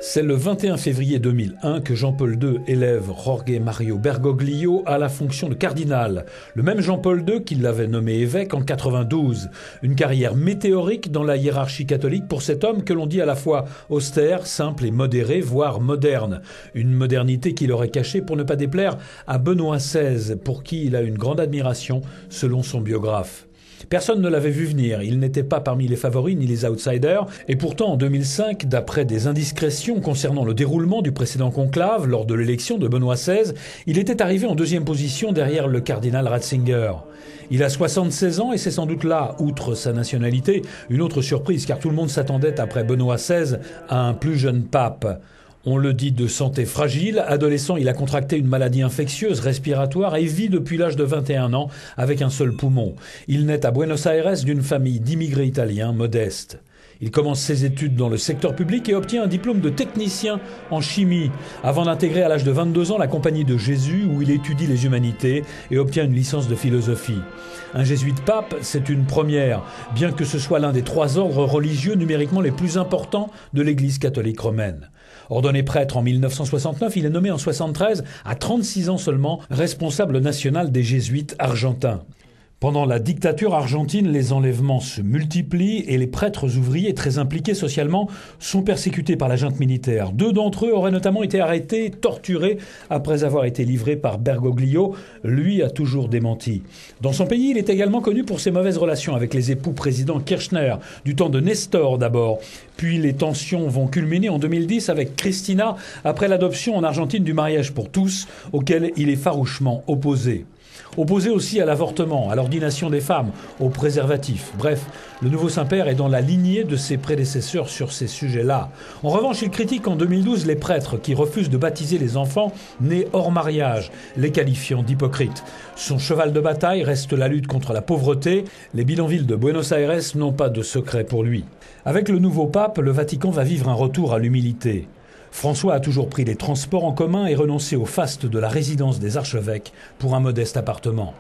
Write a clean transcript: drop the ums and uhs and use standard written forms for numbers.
C'est le 21 février 2001 que Jean-Paul II élève Jorge Mario Bergoglio à la fonction de cardinal. Le même Jean-Paul II qui l'avait nommé évêque en 92. Une carrière météorique dans la hiérarchie catholique pour cet homme que l'on dit à la fois austère, simple et modéré, voire moderne. Une modernité qu'il aurait cachée pour ne pas déplaire à Benoît XVI, pour qui il a une grande admiration selon son biographe. Personne ne l'avait vu venir, il n'était pas parmi les favoris ni les outsiders, et pourtant en 2005, d'après des indiscrétions concernant le déroulement du précédent conclave lors de l'élection de Benoît XVI, il était arrivé en deuxième position derrière le cardinal Ratzinger. Il a 76 ans et c'est sans doute là, outre sa nationalité, une autre surprise car tout le monde s'attendait après Benoît XVI à un plus jeune pape. On le dit de santé fragile, adolescent il a contracté une maladie infectieuse respiratoire et vit depuis l'âge de 21 ans avec un seul poumon. Il naît à Buenos Aires d'une famille d'immigrés italiens modestes. Il commence ses études dans le secteur public et obtient un diplôme de technicien en chimie, avant d'intégrer à l'âge de 22 ans la Compagnie de Jésus où il étudie les humanités et obtient une licence de philosophie. Un jésuite pape, c'est une première, bien que ce soit l'un des 3 ordres religieux numériquement les plus importants de l'Église catholique romaine. Ordonné prêtre en 1969, il est nommé en 1973, à 36 ans seulement, responsable national des jésuites argentins. Pendant la dictature argentine, les enlèvements se multiplient et les prêtres ouvriers très impliqués socialement sont persécutés par la junte militaire. 2 d'entre eux auraient notamment été arrêtés, torturés après avoir été livrés par Bergoglio. Lui a toujours démenti. Dans son pays, il est également connu pour ses mauvaises relations avec les époux présidents Kirchner, du temps de Nestor d'abord. Puis les tensions vont culminer en 2010 avec Cristina après l'adoption en Argentine du mariage pour tous, auquel il est farouchement opposé. Opposé aussi à l'avortement, à l'ordination des femmes, aux préservatifs. Bref, le nouveau Saint-Père est dans la lignée de ses prédécesseurs sur ces sujets-là. En revanche, il critique en 2012 les prêtres qui refusent de baptiser les enfants nés hors mariage, les qualifiant d'hypocrites. Son cheval de bataille reste la lutte contre la pauvreté. Les bidonvilles de Buenos Aires n'ont pas de secret pour lui. Avec le nouveau pape, le Vatican va vivre un retour à l'humilité. François a toujours pris les transports en commun et renoncé au faste de la résidence des archevêques pour un modeste appartement.